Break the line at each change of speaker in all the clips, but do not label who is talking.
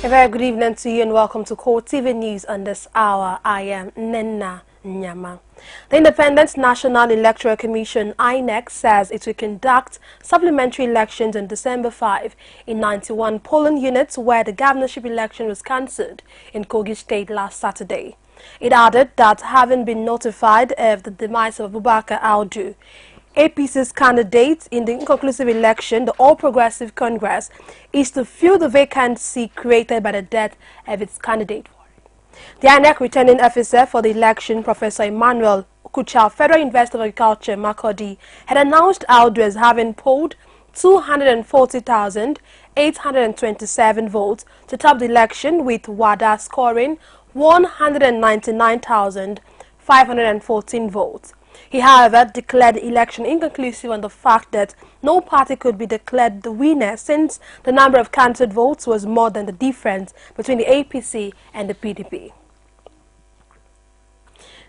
A very good evening to you and welcome to CoreTV News on this hour. I am Nena Nyama. The Independent National Electoral Commission, INEC, says it will conduct supplementary elections on December 5 in 91 polling units where the governorship election was cancelled in Kogi State last Saturday. It added that having been notified of the demise of Abubakar Audu, APC's candidate in the inconclusive election, the All Progressive Congress, is to fill the vacancy created by the death of its candidate. The INEC returning officer for the election, Professor Emmanuel Okucha, Federal University of Agriculture, Makurdi, had announced Audu as having polled 240,827 votes to top the election, with WADA scoring 199,514 votes. He, however, declared the election inconclusive on the fact that no party could be declared the winner since the number of counted votes was more than the difference between the APC and the PDP.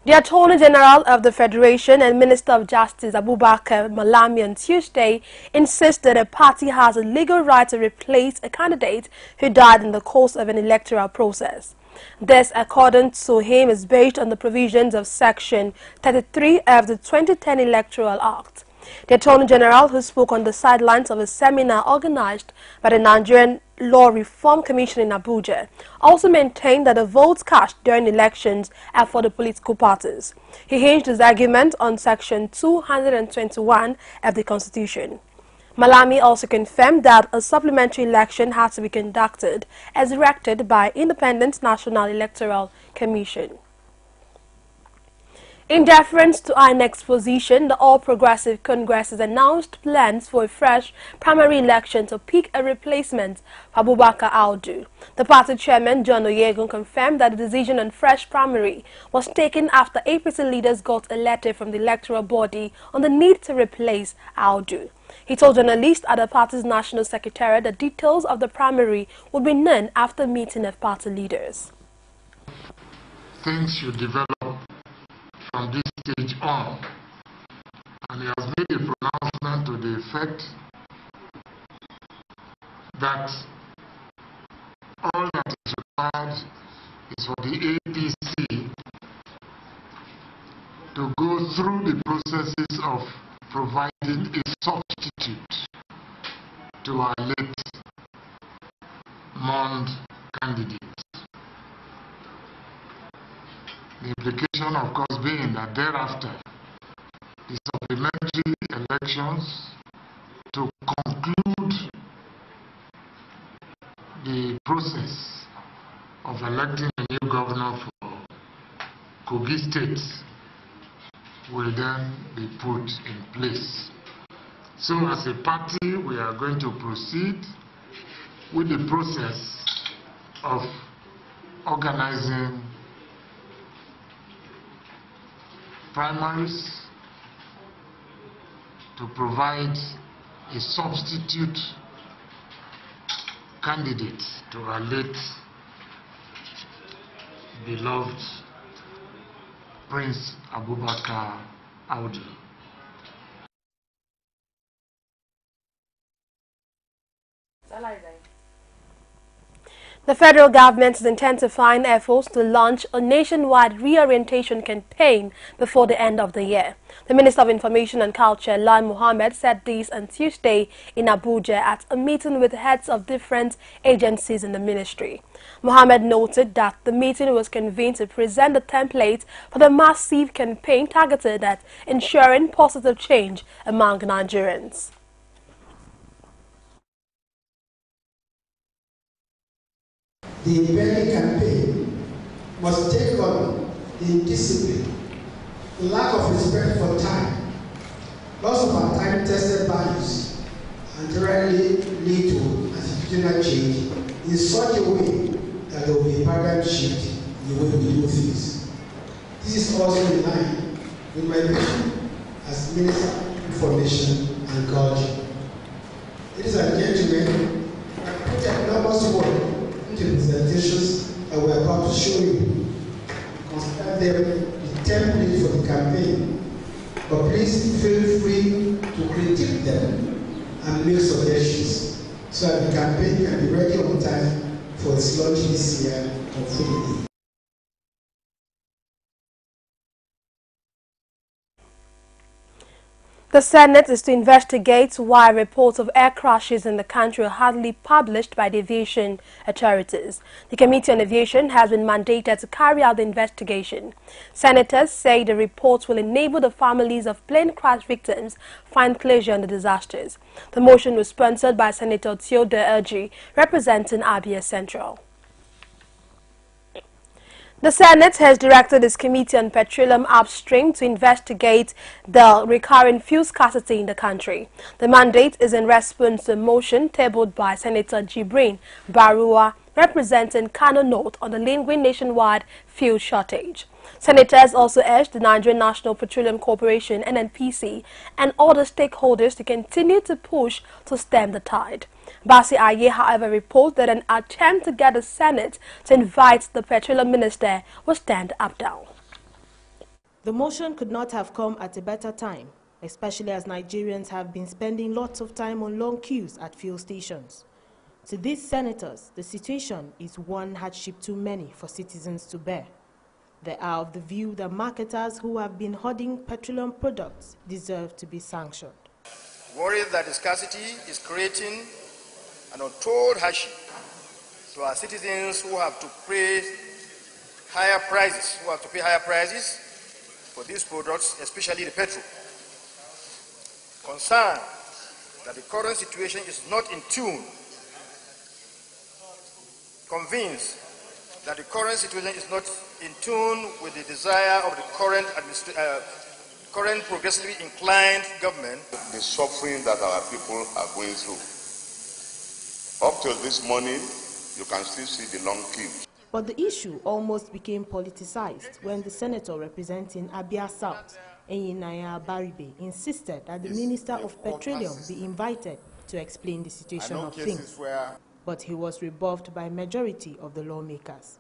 The Attorney General of the Federation and Minister of Justice Abubakar Malami on Tuesday insisted a party has a legal right to replace a candidate who died in the course of an electoral process. This, according to him, is based on the provisions of Section 33 of the 2010 Electoral Act. The Attorney General, who spoke on the sidelines of a seminar organized by the Nigerian Law Reform Commission in Abuja, also maintained that the votes cast during elections are for the political parties. He hinged his argument on Section 221 of the Constitution. Malami also confirmed that a supplementary election had to be conducted as directed by Independent National Electoral Commission. In deference to INEC's position, the All Progressive Congress has announced plans for a fresh primary election to pick a replacement for Abubakar Audu. The party chairman, John Oyegun, confirmed that the decision on fresh primary was taken after APC leaders got a letter from the electoral body on the need to replace Audu. He told journalists at the party's national secretariat that details of the primary would be known after meeting of party leaders.
Things should develop from this stage on, and he has made a pronouncement to the effect that all that is required is for the APC to go through the processes of providing a substitute to our late mourned candidate. The implication, of course, being that thereafter the supplementary elections to conclude the process of electing a new governor for Kogi State will then be put in place. So as a party, we are going to proceed with the process of organizing primaries to provide a substitute candidate to our late beloved Prince Abubakar Audu.
The federal government is intensifying efforts to launch a nationwide reorientation campaign before the end of the year. The Minister of Information and Culture, Lai Mohammed, said this on Tuesday in Abuja at a meeting with heads of different agencies in the ministry. Mohammed noted that the meeting was convened to present the template for the massive campaign targeted at ensuring positive change among Nigerians.
The very campaign must take on the indiscipline, the lack of respect for time, loss of our time-tested values, and generally lead to attitudinal change in such a way that there will be a paradigm shift in the way we do things. This is also in line with my mission as Minister of Information and Culture. Ladies and gentlemen, I put a numbers of work into the presentations that we are about to show you. Consider them the template for the campaign, but please feel free to critique them and make suggestions so that the campaign can be ready on time for its launch this year, hopefully.
The Senate is to investigate why reports of air crashes in the country are hardly published by the aviation authorities. The Committee on Aviation has been mandated to carry out the investigation. Senators say the reports will enable the families of plane crash victims find closure on the disasters. The motion was sponsored by Senator Theodore Ergi, representing Abia Central. The Senate has directed its Committee on Petroleum Upstream to investigate the recurring fuel scarcity in the country. The mandate is in response to a motion tabled by Senator Jibrin Barua, representing Kano North, on the lingering nationwide fuel shortage. Senators also urged the Nigerian National Petroleum Corporation (NNPC) and other stakeholders to continue to push to stem the tide. Basi Aye, however, reports that an attempt to get the Senate to invite the petroleum minister was turned up down.
The motion could not have come at a better time, especially as Nigerians have been spending lots of time on long queues at fuel stations. To these senators, the situation is one hardship too many for citizens to bear. They are of the view that marketers who have been hoarding petroleum products deserve to be sanctioned.
Worried that the scarcity is creating an untold hardship to our citizens who have to pay higher prices, for these products, especially the petrol. Concerned that the current situation is not in tune. Convinced that the current situation is not in tune with the desire of the current progressively inclined government.
The suffering that our people are going through. Up till this morning, you can still see the long queues.
But the issue almost became politicized when the senator representing Abia South, Enyinaya Baribe, insisted that the Minister of Petroleum be invited to explain the situation of things. But he was rebuffed by majority of the lawmakers.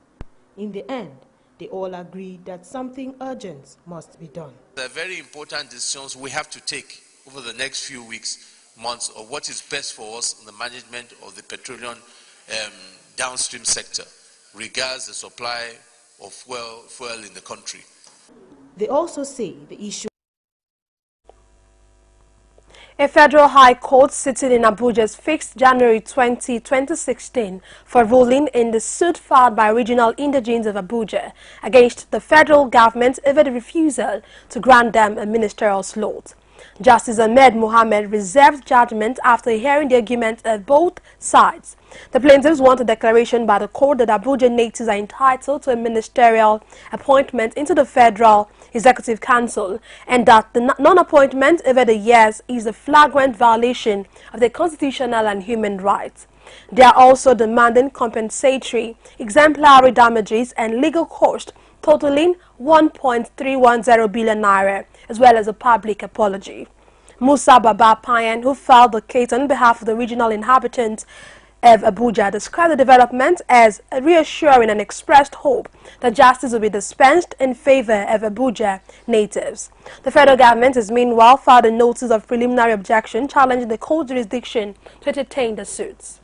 In the end, they all agreed that something urgent must be done.
There are very important decisions we have to take over the next few weeks, months, of what is best for us in the management of the petroleum downstream sector, regards the supply of fuel in the country.
They also say the issue.
A federal high court sitting in Abuja is fixed January 20, 2016 for ruling in the suit filed by regional indigenes of Abuja against the federal government over the refusal to grant them a ministerial slot. Justice Ahmed Mohammed reserved judgment after hearing the argument of both sides. The plaintiffs want a declaration by the court that Abuja natives are entitled to a ministerial appointment into the Federal Executive Council and that the non-appointment over the years is a flagrant violation of their constitutional and human rights. They are also demanding compensatory, exemplary damages and legal costs totaling 1.310 billion naira, as well as a public apology. Musa Baba Payan, who filed the case on behalf of the regional inhabitants of Abuja, described the development as reassuring and expressed hope that justice will be dispensed in favor of Abuja natives. The federal government has meanwhile filed a notice of preliminary objection challenging the court jurisdiction to entertain the suits.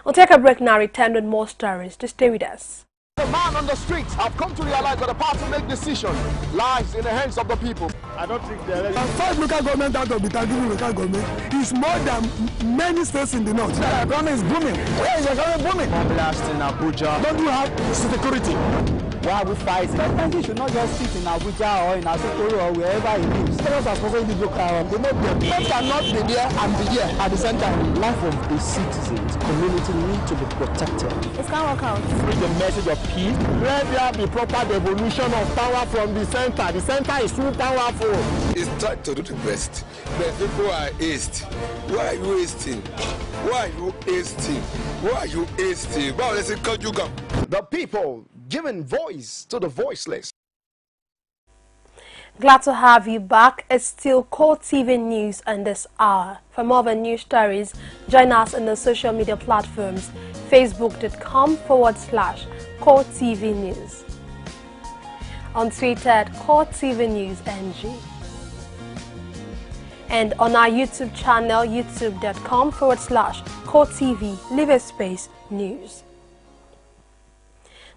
We'll take a break now, return with more stories. Just stay with us.
The man on the streets have come to realize that the power to make decisions lies in the hands of the people. I don't think there is. 5 local government out of the 30 local government is more than many states in the north. The economy is booming. Where is the economy booming? Blast in Abuja. Don't you have security? Why are we fighting? President should not just sit in Abuja or in Asokoro or wherever he lives. Governors are supposed to be local. They know them cannot be there and be here at the same time. Life of the citizens, community need to be protected.
It can't work out.
Bring the message of peace. Let there be proper devolution of power from the center. The center is too powerful.
It's time to do the best. But people are hasting. Why are you hasting? Why are you hasting? Why are you hasting? Why is it called you come?
The people giving voice to the voiceless.
Glad to have you back. It's still CoreTV News on this hour. For more of our news stories, join us on the social media platforms, facebook.com/CoreTV News. On Twitter at CoreTV News NG. and on our YouTube channel, youtube.com/CoreTV, leave a space news.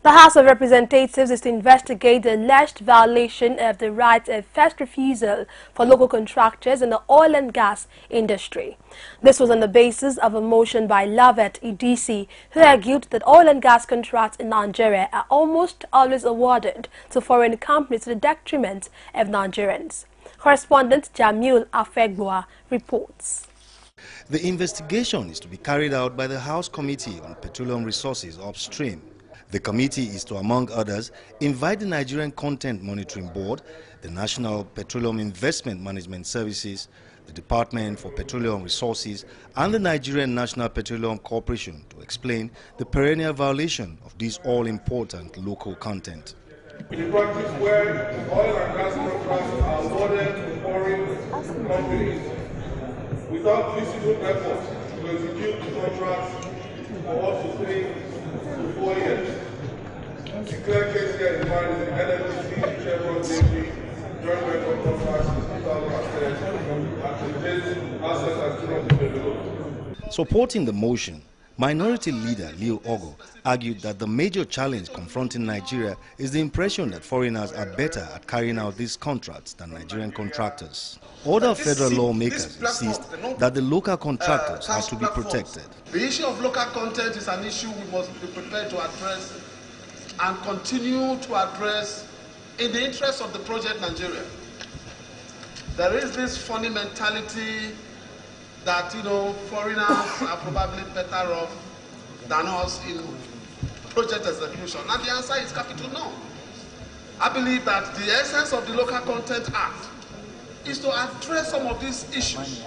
The House of Representatives is to investigate the alleged violation of the right of first refusal for local contractors in the oil and gas industry. This was on the basis of a motion by Lavet Idisi, who argued that oil and gas contracts in Nigeria are almost always awarded to foreign companies to the detriment of Nigerians. Correspondent Jamil Afegboa reports.
The investigation is to be carried out by the House Committee on Petroleum Resources Upstream. The committee is to, among others, invite the Nigerian Content Monitoring Board, the National Petroleum Investment Management Services, the Department for Petroleum Resources, and the Nigerian National Petroleum Corporation to explain the perennial violation of this all-important local content.
In practice where oil and gas contracts are awarded to foreign companies without visible effort to execute the contracts for up to 3 to 4 years. The clear case here is found in the NNPC Chevron Navy joint venture contracts in 2010 and to date assets are still not developed.
Supporting the motion, Minority Leader Leo Ogo argued that the major challenge confronting Nigeria is the impression that foreigners are better at carrying out these contracts than Nigerian contractors. Other federal lawmakers insist that the local contractors have to be protected.
The issue of local content is an issue we must be prepared to address and continue to address in the interest of the project Nigeria. There is this funny mentality that, foreigners are probably better off than us in project execution. And the answer is capital no. I believe that the essence of the Local Content Act is to address some of these issues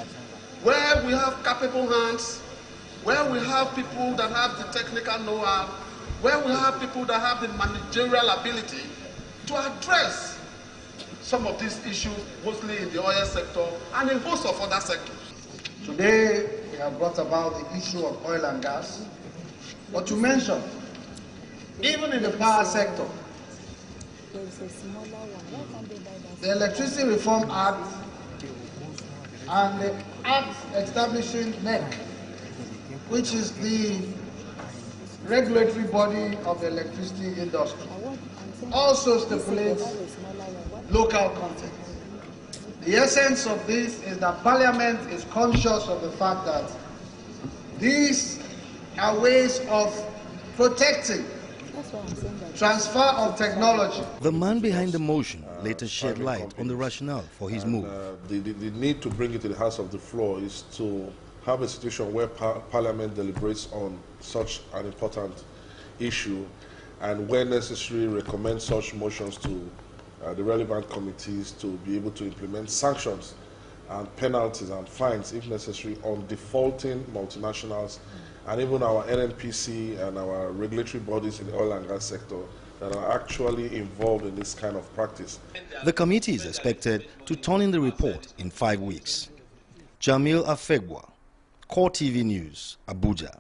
where we have capable hands, where we have people that have the technical know-how, where we have people that have the managerial ability to address some of these issues, mostly in the oil sector and in most of other sectors.
Today, we have brought about the issue of oil and gas. But to mention, even in the power sector, the Electricity Reform Act and the Act establishing NEC, which is the regulatory body of the electricity industry, also stipulates local content. The essence of this is that Parliament is conscious of the fact that these are ways of protecting transfer of technology.
The man behind the motion later shed light on the rationale for his move.
The need to bring it to the House of the Floor is to have a situation where Parliament deliberates on such an important issue and where necessary recommend such motions to the relevant committees to be able to implement sanctions and penalties and fines, if necessary, on defaulting multinationals and even our NNPC and our regulatory bodies in the oil and gas sector that are actually involved in this kind of practice.
The committee is expected to turn in the report in 5 weeks. Jamil Afegboa, CoreTV News, Abuja.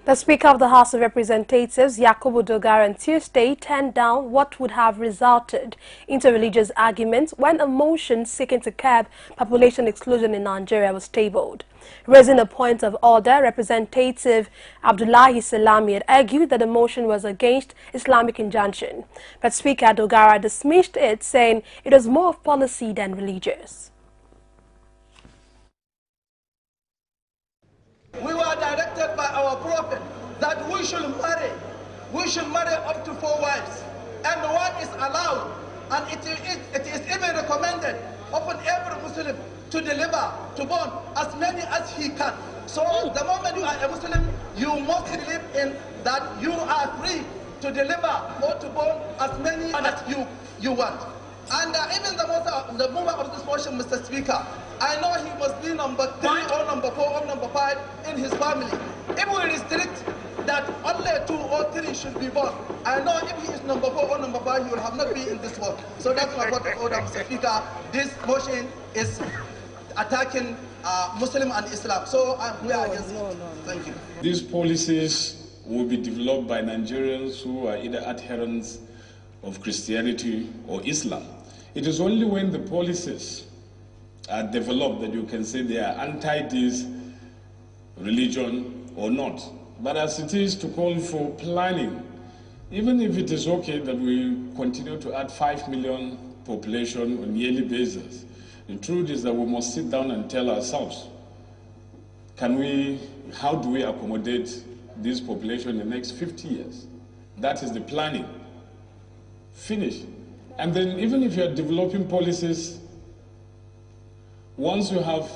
The Speaker of the House of Representatives, Yakubu Dogara, on Tuesday turned down what would have resulted into a religious argument when a motion seeking to curb population exclusion in Nigeria was tabled. Raising a point of order, Representative Abdullahi Salami had argued that the motion was against Islamic injunction. But Speaker Dogara dismissed it, saying it was more of policy than religious.
We were directed by our prophet that we should marry up to 4 wives, and one is allowed, and it is even recommended upon every Muslim to deliver, to born as many as he can. So the moment you are a Muslim, you must believe in that you are free to deliver or to born as many as you want. And even the mover of this motion, Mr. Speaker, I know he must be number 3 or number 4 or number 5 in his family. If we restrict that only 2 or 3 should be born, I know if he is number 4 or number 5, he will have not been in this world. So that's my point of order, Mr. Speaker. This motion is attacking Muslim and Islam. So we are against it. Thank you.
These policies will be developed by Nigerians who are either adherents of Christianity or Islam. It is only when the policies are developed that you can say they are anti this religion or not. But as it is to call for planning, even if it is okay that we continue to add 5 million population on a yearly basis, the truth is that we must sit down and tell ourselves, how do we accommodate this population in the next 50 years? That is the planning. Finish. And then even if you are developing policies, once you have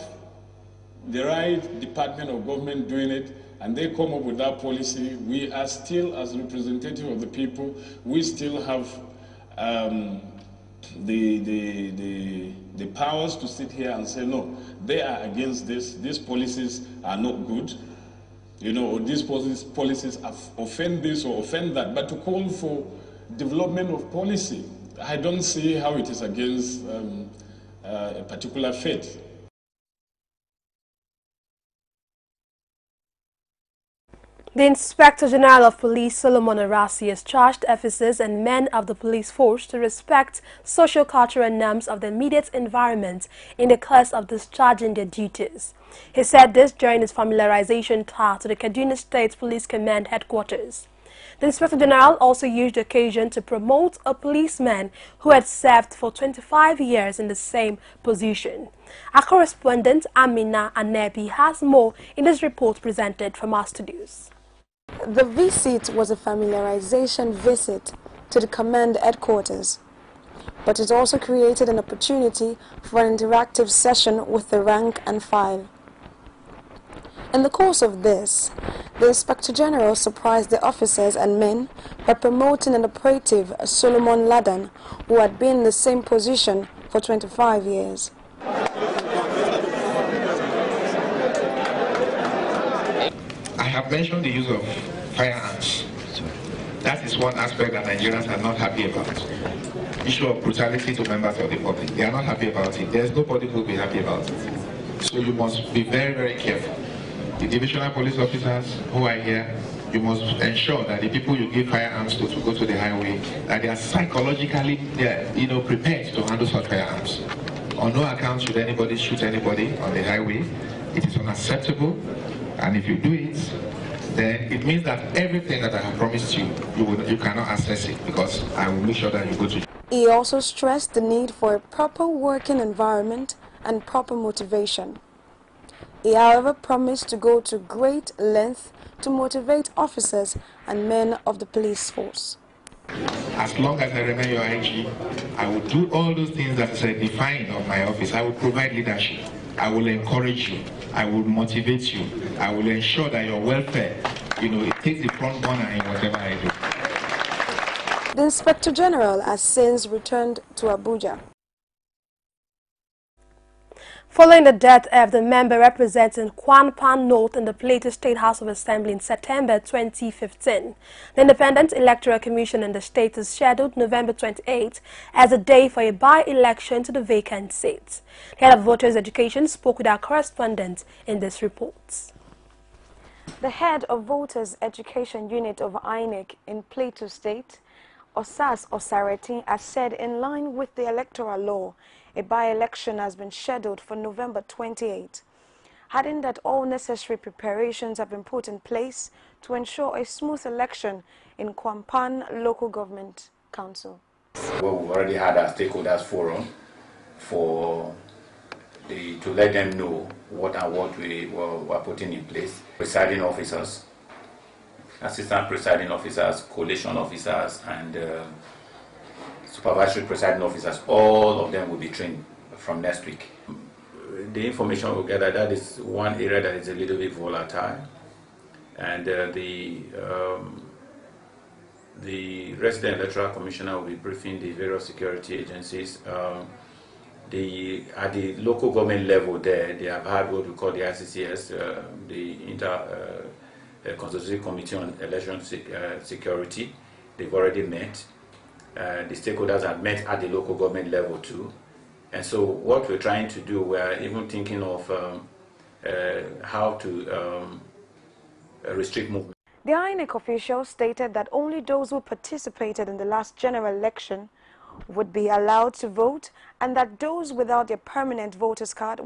the right department of government doing it, and they come up with that policy, we are still, as representative of the people, we still have the powers to sit here and say, no, they are against this, these policies are not good, you know, or these policies offend this or offend that. But to call for development of policy, I don't see how it is against a particular faith.
The Inspector General of Police, Solomon Arasi, has charged officers and men of the police force to respect socio-cultural norms of the immediate environment in the course of discharging their duties. He said this during his familiarization tour to the Kaduna State Police Command headquarters. The Inspector General also used the occasion to promote a policeman who had served for 25 years in the same position. Our correspondent Amina Anebi has more in this report presented from our studios.
The visit was a familiarization visit to the command headquarters, but it also created an opportunity for an interactive session with the rank and file. In the course of this, the Inspector General surprised the officers and men by promoting an operative, Solomon Ladan, who had been in the same position for 25 years.
I have mentioned the use of firearms. That is one aspect that Nigerians are not happy about. Issue of brutality to members of the public. They are not happy about it. There is nobody who will be happy about it. So you must be very, very careful. The divisional police officers who are here, you must ensure that the people you give firearms to go to the highway, that they are psychologically prepared to handle such firearms. On no account should anybody shoot anybody on the highway. It is unacceptable. And if you do it, then it means that everything that I have promised you, you cannot access it, because I will make sure that you go to.
He also stressed the need for a proper working environment and proper motivation. He, however, promised to go to great length to motivate officers and men of the police force.
As long as I remain your IG, I will do all those things that is defined of my office. I will provide leadership. I will encourage you. I will motivate you. I will ensure that your welfare, it takes the front burner in whatever I do.
The Inspector General has since returned to Abuja.
Following the death of the member representing Kwanpan North in the Plateau State House of Assembly in September 2015, the Independent Electoral Commission in the state has scheduled November 28 as a day for a by-election to the vacant seat. The head of Voters Education spoke with our correspondent in this report.
The head of Voters Education Unit of INEC in Plateau State, Osas Osareti, has said in line with the electoral law, a by-election has been scheduled for November 28, adding that all necessary preparations have been put in place to ensure a smooth election in Kwampan Local Government Council.
Well, we've already had our stakeholders forum to let them know what we were putting in place. Presiding officers, assistant presiding officers, coalition officers, and supervisory presiding officers, all of them will be trained from next week. The information we gather, that is one area that is a little bit volatile, and the resident electoral commissioner will be briefing the various security agencies. At the local government level there, they have had what we call the ICCS, the Consultative Committee on Election Security. They've already met. The stakeholders have met at the local government level too. And so what we're trying to do, we're even thinking of how to restrict movement.
The INEC official stated that only those who participated in the last general election would be allowed to vote, and that those without their permanent voter's card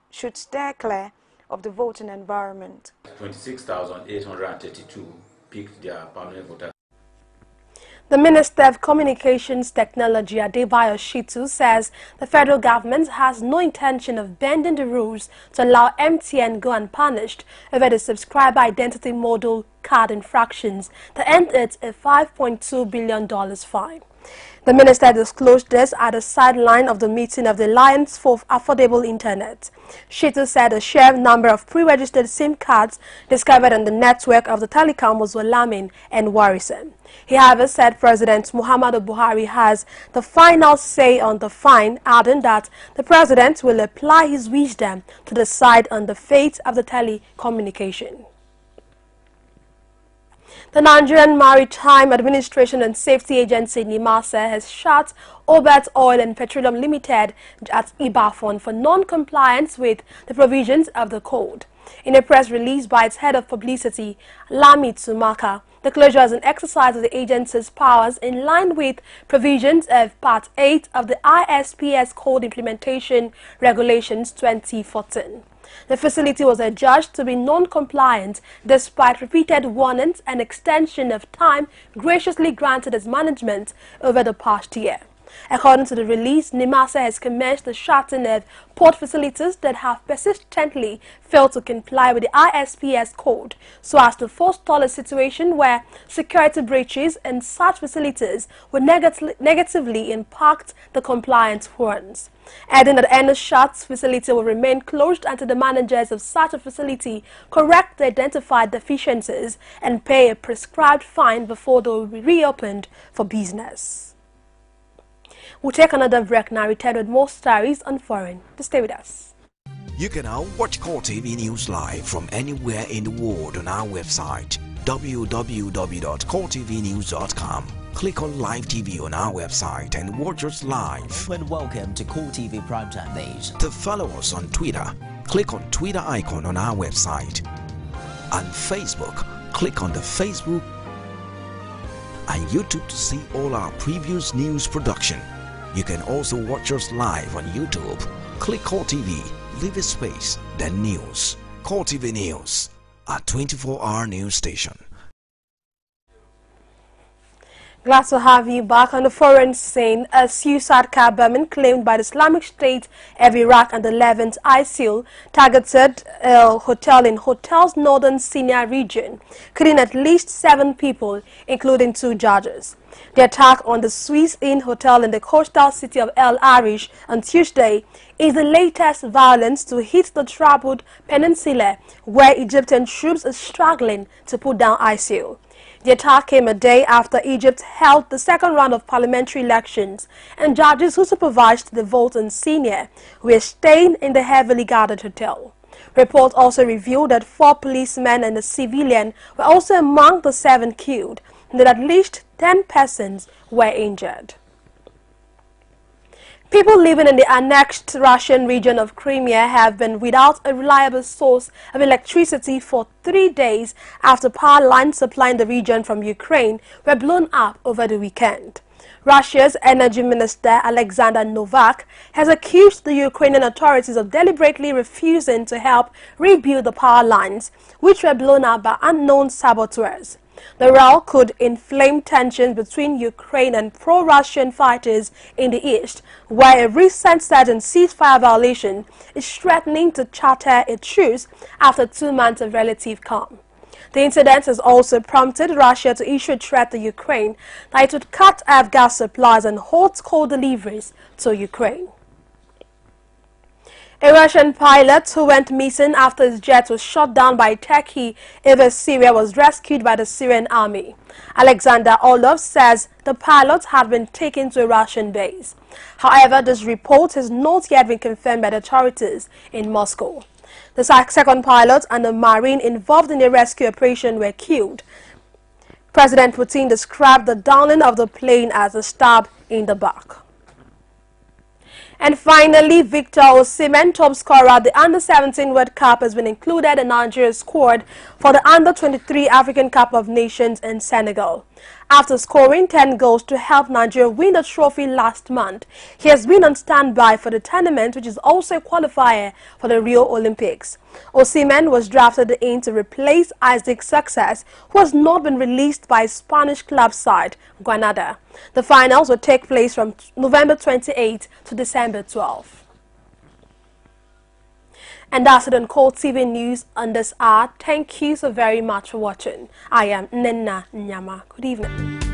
should steer clear of the voting environment.
26,832 picked their permanent voter.
The Minister of Communications Technology, Adebayo Shitu, says the federal government has no intention of bending the rules to allow MTN go unpunished over the subscriber identity model card infractions that earned it a $5.2 billion fine. The minister disclosed this at the sideline of the meeting of the Alliance for Affordable Internet. Shitu said the sheer number of pre-registered SIM cards discovered on the network of the telecom was alarming and worrisome. He, however, said President Muhammadu Buhari has the final say on the fine, adding that the president will apply his wisdom to decide on the fate of the telecommunication. The Nigerian Maritime Administration and Safety Agency, NIMASA, has shut Obet Oil and Petroleum Limited at Ibafon for non-compliance with the provisions of the code. In a press release by its head of publicity, Lami Tsumaka, the closure is an exercise of the agency's powers in line with provisions of Part 8 of the ISPS Code Implementation Regulations 2014. The facility was adjudged to be non-compliant despite repeated warnings and extension of time graciously granted as management over the past year. According to the release, NIMASA has commenced the shutting of port facilities that have persistently failed to comply with the ISPS code so as to forestall a situation where security breaches in such facilities would negatively impact the compliance runs. Adding that any shut facility will remain closed until the managers of such a facility correct the identified deficiencies and pay a prescribed fine before they will be reopened for business. We'll take another break now, return with more stories on foreign. To stay with us.
You can now watch CoreTV News live from anywhere in the world on our website www.coretvnews.com. Click on Live TV on our website and watch us live.
And welcome to CoreTV Primetime Days.
To follow us on Twitter, click on Twitter icon on our website. On Facebook, click on the Facebook and YouTube to see all our previous news production. You can also watch us live on YouTube. Click CoreTV, leave a space, then News. CoreTV News, a 24-hour news station.
Glad to have you back on the foreign scene. A suicide car bombing claimed by the Islamic State of Iraq and the Levant ISIL targeted a hotel in Hotel's northern Sinai region, killing at least 7 people, including 2 judges. The attack on the Swiss Inn Hotel in the coastal city of El Arish on Tuesday is the latest violence to hit the troubled peninsula, where Egyptian troops are struggling to put down ISIL. The attack came a day after Egypt held the second round of parliamentary elections, and judges who supervised the vote in Sinai were staying in the heavily guarded hotel. Reports also revealed that 4 policemen and a civilian were also among the 7 killed, and that at least 10 persons were injured. People living in the annexed Russian region of Crimea have been without a reliable source of electricity for 3 days after power lines supplying the region from Ukraine were blown up over the weekend. Russia's energy minister Alexander Novak has accused the Ukrainian authorities of deliberately refusing to help rebuild the power lines, which were blown up by unknown saboteurs. The row could inflame tensions between Ukraine and pro-Russian fighters in the east, where a recent surge in ceasefire violation is threatening to charter a truce after 2 months of relative calm. The incident has also prompted Russia to issue a threat to Ukraine that it would cut off gas supplies and halt coal deliveries to Ukraine. A Russian pilot who went missing after his jet was shot down by Turkey over Syria was rescued by the Syrian army. Alexander Orlov says the pilot had been taken to a Russian base. However, this report has not yet been confirmed by the authorities in Moscow. The second pilot and the Marine involved in the rescue operation were killed. President Putin described the downing of the plane as a stab in the back. And finally, Victor Osimhen, top scorer at the Under-17 World Cup, has been included in Nigeria's squad for the Under-23 African Cup of Nations in Senegal. After scoring 10 goals to help Nigeria win the trophy last month, he has been on standby for the tournament, which is also a qualifier for the Rio Olympics. Osimhen was drafted in to replace Isaac Success, who has not been released by his Spanish club side, Granada. The finals will take place from November 28 to December 12. And that's it on CoreTV News on this hour. Thank you so very much for watching. I am Nena Nyama. Good evening.